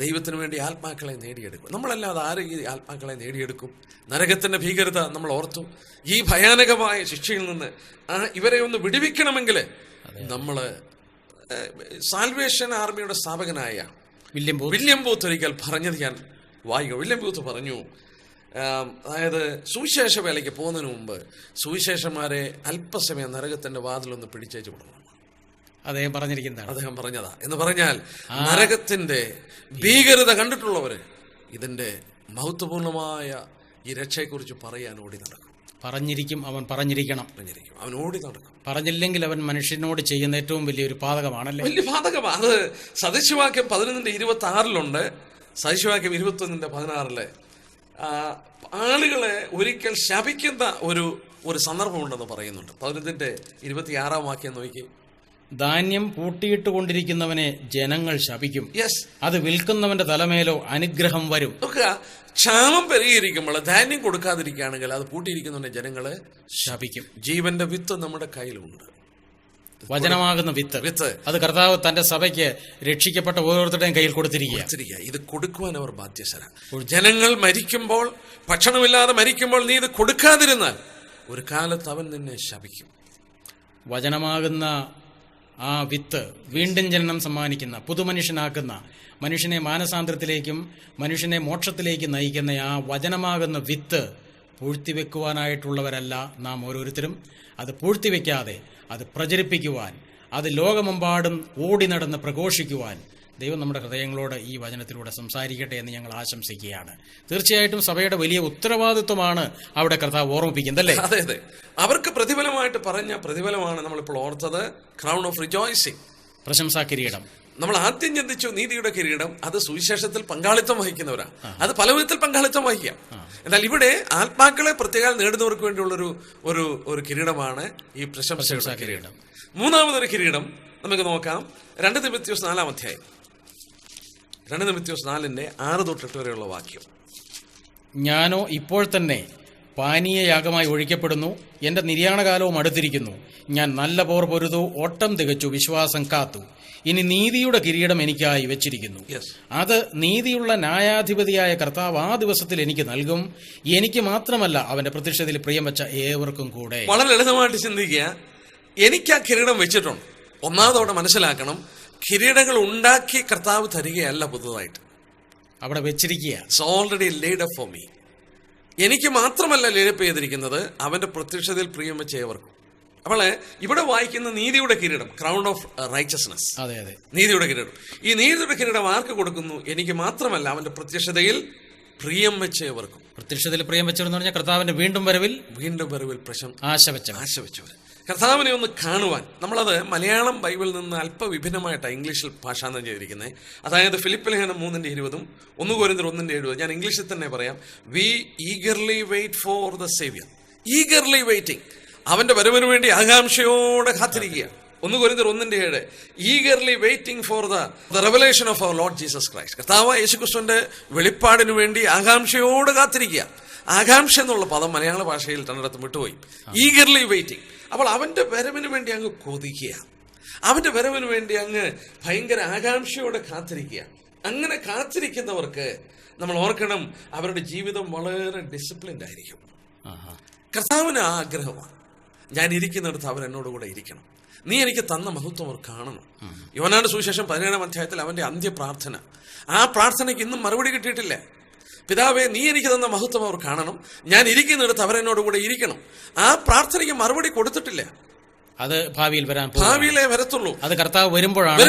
ദൈവത്തിന് വേണ്ടി ആത്മാക്കളെ നേടിയെടുക്കും. നമ്മളല്ലാതെ ആര് ഈ ആത്മാക്കളെ നേടിയെടുക്കും? നരകത്തിന്റെ ഭീകരത നമ്മൾ ഓർത്തു. ഈ ഭയാനകമായ ശിക്ഷയിൽ നിന്ന് ഇവരെ ഒന്ന് വിടുവിക്കണമെങ്കിൽ നമ്മള് സാൽവേഷൻ ആർമിയുടെ സ്ഥാപകനായ വില്യം ബൂത്ത് ഒരിക്കൽ പറഞ്ഞത് ഞാൻ വായിക്കും. വില്യം ബൂത്ത് പറഞ്ഞു, അതായത് സുവിശേഷ വേലയ്ക്ക് പോകുന്നതിന് മുമ്പ് സുവിശേഷന്മാരെ അല്പസമയം നരകത്തിന്റെ വാതിലൊന്ന് പിടിച്ചേച്ചു വിടണം. അദ്ദേഹം പറഞ്ഞതാ. എന്ന് പറഞ്ഞാൽ നരകത്തിന്റെ ഭീകരത കണ്ടിട്ടുള്ളവര് ഇതിന്റെ മഹത്വപൂർണമായ ഈ രക്ഷയെക്കുറിച്ച് പറയാൻ ഓടി നടക്കും. അവൻ പറഞ്ഞിരിക്കണം, അവൻ ഓടി നടക്കും. പറഞ്ഞില്ലെങ്കിൽ അവൻ മനുഷ്യനോട് ചെയ്യുന്ന ഏറ്റവും വലിയൊരു പാതകമാണല്ലേ, വലിയ പാതകമാണ്. അത് സദൃശവാക്യം 11:26 സദൃശവാക്യം 21:16 ആളുകളെ ഒരിക്കൽ ശപിക്കുന്ന ഒരു സന്ദർഭമുണ്ടെന്ന് പറയുന്നുണ്ട്. 11:26 വാക്യം നോക്കി: ധാന്യം പൂട്ടിയിട്ടുകൊണ്ടിരിക്കുന്നവനെ ജനങ്ങൾ ശപിക്കും, അത് വിൽക്കുന്നവന്റെ തലമേലോ അനുഗ്രഹം വരും. ക്ഷാമം പെരുകിയിരിക്കുമ്പോൾ ധാന്യം കൊടുക്കാതിരിക്കുകയാണെങ്കിൽ അത് പൂട്ടിയിരിക്കുന്നവന്റെ ജനങ്ങളെ ശപിക്കും. ജീവന്റെ വിത്ത് നമ്മുടെ കയ്യിലുണ്ട്. വചനമാകുന്ന വിത്ത് അത് കർത്താവ് തന്റെ സഭയ്ക്ക് രക്ഷിക്കപ്പെട്ട ഓരോരുത്തരുടെയും കയ്യിൽ കൊടുത്തിരിക്കുക. ഇത് കൊടുക്കുവാൻ അവർ ബാധ്യസ്ഥരാണ്. ജനങ്ങൾ മരിക്കുമ്പോൾ, ഭക്ഷണമില്ലാതെ മരിക്കുമ്പോൾ നീ ഇത് കൊടുക്കാതിരുന്നാൽ ഒരു കാലത്ത് അവൻ നിന്നെ ശപിക്കും. വചനമാകുന്ന ആ വിത്ത് വീണ്ടും ജനനം സമ്മാനിക്കുന്ന, പുതുമനുഷ്യനാക്കുന്ന, മനുഷ്യനെ മാനസാന്തരത്തിലേക്കും മനുഷ്യനെ മോക്ഷത്തിലേക്കും നയിക്കുന്ന ആ വചനമാകുന്ന വിത്ത് പൂഴ്ത്തിവെക്കുവാനായിട്ടുള്ളവരല്ല നാം ഓരോരുത്തരും. അത് പൂഴ്ത്തിവെക്കാതെ അത് പ്രചരിപ്പിക്കുവാൻ, അത് ലോകമെമ്പാടും ഓടി നടന്ന് പ്രഘോഷിക്കുവാൻ ദൈവം നമ്മുടെ ഹൃദയങ്ങളോട് ഈ വചനത്തിലൂടെ സംസാരിക്കട്ടെ എന്ന് ഞങ്ങൾ ആശംസിക്കുകയാണ്. തീർച്ചയായിട്ടും സഭയുടെ വലിയ ഉത്തരവാദിത്വമാണ് അവിടെ കർത്താവ് ഓർമ്മിപ്പിക്കുന്നത്, അല്ലേ? അതെ അതെ. അവർക്ക് പ്രതിഫലമായിട്ട് പറഞ്ഞ പ്രതിഫലമാണ് നമ്മളിപ്പോൾ ഓർത്തത്, ക്രൗൺ ഓഫ് റിജോയ്സിംഗ്, പ്രശംസാ കിരീടം. നമ്മൾ ആദ്യം ചിന്തിച്ചു നീതിയുടെ കിരീടം, അത് സുവിശേഷത്തിൽ പങ്കാളിത്തം വഹിക്കുന്നവരാണ്. അത് പല വിധത്തിൽ പങ്കാളിത്തം വഹിക്കാം. എന്നാൽ ഇവിടെ ആത്മാക്കളെ പ്രത്യേകം നേടുന്നവർക്ക് വേണ്ടിയുള്ള ഒരു കിരീടമാണ് ഈ പ്രശംസാ കിരീടം. മൂന്നാമതൊരു കിരീടം നമുക്ക് നോക്കാം. 2 തിമോഥെയോസ് 4-ാം അധ്യായം, 2 തിമോഥെയോസ് 4:6-8 വരെയുള്ള വാക്യം. ഞാനോ ഇപ്പോൾ തന്നെ പാനീയയാഗമായി ഒഴിക്കപ്പെടുന്നു, എന്റെ നിര്യാണകാലവും അടുത്തിരിക്കുന്നു. ഞാൻ നല്ല പോർ പൊരുതു, ഓട്ടം തികച്ചു, വിശ്വാസം കാത്തു. ഇനി നീതിയുടെ കിരീടം എനിക്കായി വെച്ചിരിക്കുന്നു. അത് നീതിയുള്ള ന്യായാധിപതിയായ കർത്താവ് ആ ദിവസത്തിൽ എനിക്ക് നൽകും. എനിക്ക് മാത്രമല്ല, അവന്റെ പ്രത്യക്ഷതയിൽ പ്രിയം വെച്ച ഏവർക്കും കൂടെ. വളരെ ലളിതമായിട്ട് ചിന്തിക്കുക. എനിക്ക് ആ കിരീടം വെച്ചിട്ടുണ്ട്. ഒന്നാമതോടെ മനസ്സിലാക്കണം, കിരീടങ്ങൾ ഉണ്ടാക്കി കർത്താവ് തരികയല്ല പുതുതായിട്ട്, അവിടെ വെച്ചിരിക്കുക. It's already laid up for me. എനിക്ക് മാത്രമല്ല ലേഡപ്പ് ചെയ്തിരിക്കുന്നത്, അവന്റെ പ്രത്യക്ഷതയിൽ പ്രിയം വെച്ച ഏവർക്കും. അപ്പോൾ ഇവിടെ വായിക്കുന്ന നീതിയുടെ കിരീടം, ക്രൗൺ ഓഫ് റൈച്ചസ്നസ്, അതെ അതെ, നീതിയുടെ കിരീടം. ഈ നീതിയുടെ കിരീടം ആർക്ക് കൊടുക്കുന്നു? എനിക്ക് മാത്രമല്ല, അവന്റെ പ്രത്യക്ഷതയിൽ പ്രിയം വെച്ചവർക്കും. പ്രത്യക്ഷതയിൽ പ്രിയം വെച്ചവരെന്ന് പറഞ്ഞാൽ കർത്താവിന്റെ വീണ്ടും വരവിൽ ആശ വെച്ചവർ. കർത്താവിനെ ഒന്ന് കാണുവാൻ. നമ്മളത് മലയാളം ബൈബിളിൽ നിന്ന് അല്പ വിഭിന്നമായിട്ടാണ് ഇംഗ്ലീഷിൽ ഭാഷാന്തരം ചെയ്തിരിക്കുന്നത്. അതായത് ഫിലിപ്പ് ലേഖനം 3:20, 1 കൊരിന്ത്യർ 1:70. ഞാൻ ഇംഗ്ലീഷിൽ തന്നെ പറയാം. We eagerly wait for the saviour. Eagerly waiting, അവന്റെ വരവിന് വേണ്ടി ആകാംക്ഷയോടെ കാത്തിരിക്കുക. 1 കൊരിന്ത്യർ 1:7, eagerly waiting for the revelation of our lord Jesus Christ. കർത്താവ് യേശുക്രിസ്തുവിന്റെ വെളിപ്പാടിന് വേണ്ടി ആകാംക്ഷയോടെ കാത്തിരിക്കുക. ആകാംക്ഷ എന്നുള്ള പദം മലയാള ഭാഷയിൽ രണ്ടിടത്തും വിട്ടുപോയി. Eagerly waiting. അപ്പോൾ അവന്റെ വരവിന് വേണ്ടി അങ്ങ് കൊതിക്കുക, അവന്റെ വരവിന് വേണ്ടി അങ്ങ് ഭയങ്കര ആകാംക്ഷയോടെ കാത്തിരിക്കുക. അങ്ങനെ കാത്തിരിക്കുന്നവർക്ക് നമ്മൾ ഓർക്കണം, അവരുടെ ജീവിതം വളരെ ഡിസിപ്ലിൻഡ് ആയിരിക്കും. കർത്താവിന് ആ ആഗ്രഹമാണ്, ഞാൻ ഇരിക്കുന്നിടത്ത് അവൻ എന്നോടുകൂടെ ഇരിക്കണം, നീ എനിക്ക് തന്ന മഹത്വം അവർ കാണണം. യോഹന്നാന്റെ സുവിശേഷം 17-ാം അധ്യായത്തിൽ അവന്റെ അന്ത്യപ്രാർത്ഥന, ആ പ്രാർത്ഥനയ്ക്ക് ഇന്നും മറുപടി കിട്ടിയിട്ടില്ല. പിതാവേ, നീ എനിക്ക് തന്ന മഹത്വം അവർ കാണണം, ഞാൻ ഇരിക്കുന്നിടത്ത് അവരെന്നോടുകൂടെ ഇരിക്കണം. ആ പ്രാർത്ഥനയ്ക്ക് മറുപടി കൊടുത്തിട്ടില്ല. അത് ഭാവിയിലേ വരത്തുള്ളൂ. അത് കർത്താവ് വരുമ്പോഴാണ്.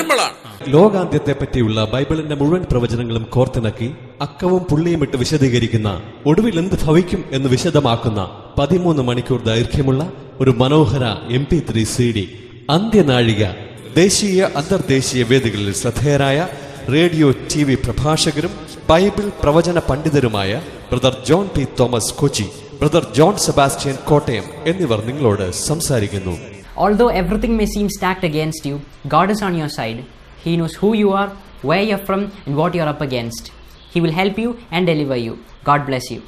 ലോകാന്ത്യത്തെ പറ്റിയുള്ള ബൈബിളിന്റെ മുഴുവൻ പ്രവചനങ്ങളും കോർത്തിണക്കി അക്കവും പുള്ളിയും ഇട്ട് വിശദീകരിക്കുന്ന, ഒടുവിൽ എന്ത് ഭവിക്കും എന്ന് വിശദമാക്കുന്ന 13 മണിക്കൂർ ദൈർഘ്യമുള്ള ഒരു മനോഹര MP3 CD, അന്ത്യനാഴിക. ദേശീയ അന്തർദേശീയ വേദികളിൽ ശ്രദ്ധേയരായ റേഡിയോ TV പ്രഭാഷകരും ബൈബിൾ പ്രവചന പണ്ഡിതരുമായ brother John P. Thomas Kochi, brother John Sebastian Kottayam എന്നിവർ നിങ്ങളോട് സംസാരിക്കുന്നു. Although everything may seem stacked against you, God is on your side. He knows who you are, where you're from, and what you're up against. He will help you and deliver you. God bless you.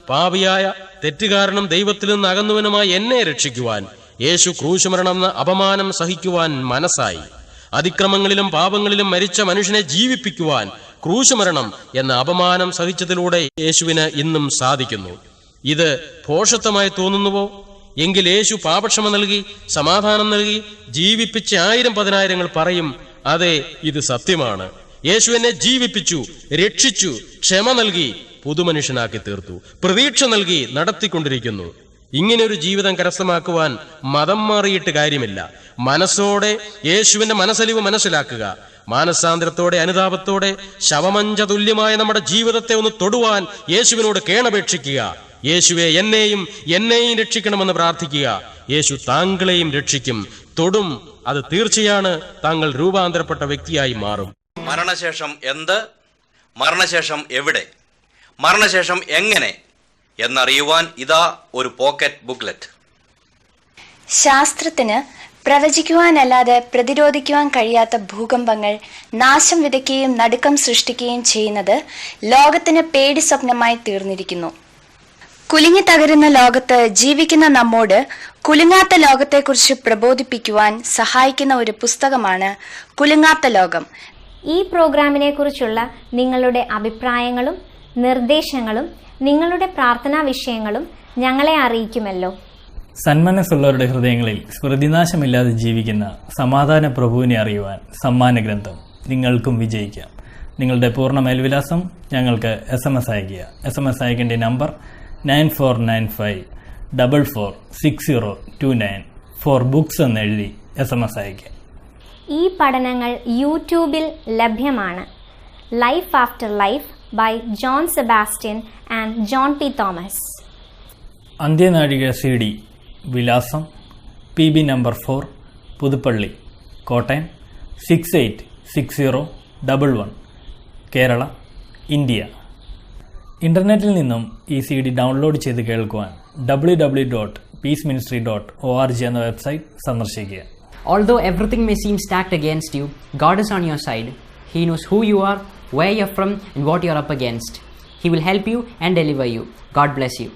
പാപിയായ തെറ്റുകാരനും ദൈവത്തിൽ നിന്ന് അകന്നുവനുമായി എന്നെ രക്ഷിക്കുവാൻ യേശു ക്രൂശുമരണം എന്ന അപമാനം സഹിക്കുവാൻ മനസ്സായി. അതിക്രമങ്ങളിലും പാപങ്ങളിലും മരിച്ച മനുഷ്യനെ ജീവിപ്പിക്കുവാൻ ക്രൂശുമരണം എന്ന അപമാനം സഹിച്ചതിലൂടെ യേശുവിന് ഇന്നും സാധിക്കുന്നു. ഇത് ഭോഷത്വമായി തോന്നുന്നുവോ? എങ്കിൽ യേശു പാപക്ഷമ നൽകി, സമാധാനം നൽകി, ജീവിപ്പിച്ച 1000-10,000 പറയും, അതെ, ഇത് സത്യമാണ്. യേശു എന്നെ ജീവിപ്പിച്ചു, രക്ഷിച്ചു, ക്ഷമ നൽകി, പുതുമനുഷ്യനാക്കി തീർത്തു, പ്രതീക്ഷ നൽകി നടത്തിക്കൊണ്ടിരിക്കുന്നു. ഇങ്ങനെയൊരു ജീവിതം കരസ്ഥമാക്കുവാൻ മതം മാറിയിട്ട് കാര്യമില്ല. മനസ്സോടെ യേശുവിന്റെ മനസ്സലിവ് മനസ്സിലാക്കുക. മാനസാന്തരത്തോടെ, അനുതാപത്തോടെ ശവമഞ്ച തുല്യമായ നമ്മുടെ ജീവിതത്തെ ഒന്ന് തൊടുവാൻ യേശുവിനോട് കേണപേക്ഷിക്കുക. യേശുവെ, എന്നെയും രക്ഷിക്കണമെന്ന് പ്രാർത്ഥിക്കുക. യേശു താങ്കളെയും രക്ഷിക്കും, തൊടും. അത് തീർച്ചയാണ്. താങ്കൾ രൂപാന്തരപ്പെട്ട വ്യക്തിയായി മാറും. മരണശേഷം എന്ത്, മരണശേഷം എവിടെ, മരണശേഷം എങ്ങനെ എന്നറിയുവാൻ ഇതാ ഒരു പോക്കറ്റ് ബുക്ക്ലെറ്റ്. ശാസ്ത്രത്തിന് പ്രവചിക്കുവാനല്ലാതെ പ്രതിരോധിക്കുവാൻ കഴിയാത്ത ഭൂകമ്പങ്ങൾ നാശം വിതയ്ക്കുകയും നടുക്കം സൃഷ്ടിക്കുകയും ചെയ്യുന്നത് ലോകത്തിന് പേടി സ്വപ്നമായി തീർന്നിരിക്കുന്നു. കുലുങ്ങി തകരുന്ന ലോകത്ത് ജീവിക്കുന്ന നമ്മോട് കുലുങ്ങാത്ത ലോകത്തെക്കുറിച്ച് പ്രബോധിപ്പിക്കുവാൻ സഹായിക്കുന്ന ഒരു പുസ്തകമാണ് കുലുങ്ങാത്ത ലോകം. ഈ പ്രോഗ്രാമിനെ കുറിച്ചുള്ള നിങ്ങളുടെ അഭിപ്രായങ്ങളും നിർദ്ദേശങ്ങളും നിങ്ങളുടെ പ്രാർത്ഥനാ വിഷയങ്ങളും ഞങ്ങളെ അറിയിക്കുമല്ലോ. സന്മനസ്സുള്ളവരുടെ ഹൃദയങ്ങളിൽ സ്മൃതിനാശമില്ലാതെ ജീവിക്കുന്ന സമാധാന പ്രഭുവിനെ അറിയുവാൻ സമ്മാന ഗ്രന്ഥം നിങ്ങൾക്കും വിജയിക്കാം. നിങ്ങളുടെ പൂർണ്ണ മേൽവിലാസം ഞങ്ങൾക്ക് SMS അയയ്ക്കുക. SMS അയക്കേണ്ട നമ്പർ 9495446029 ഫോർ ബുക്സ് എന്ന് എഴുതി SMS അയയ്ക്കുക. ഈ പഠനങ്ങൾ യൂട്യൂബിൽ ലഭ്യമാണ്. Life after life by John Sebastian and John P Thomas. അന്ത്യനാഴിക CD വിലാസം PB number 4 Puthuppally Kottayam 686011 Kerala India. ഇന്റർനെറ്റിൽ നിന്നും ഈ CD ഡൗൺലോഡ് ചെയ്ത് കേൾക്കുവാൻ www.peaceministry.org എന്ന വെബ്സൈറ്റ് സന്ദർശിക്കുക. Although everything may seem stacked against you, God is on your side. He knows who you are, where you're from, and what you're up against. He will help you and deliver you. God bless you.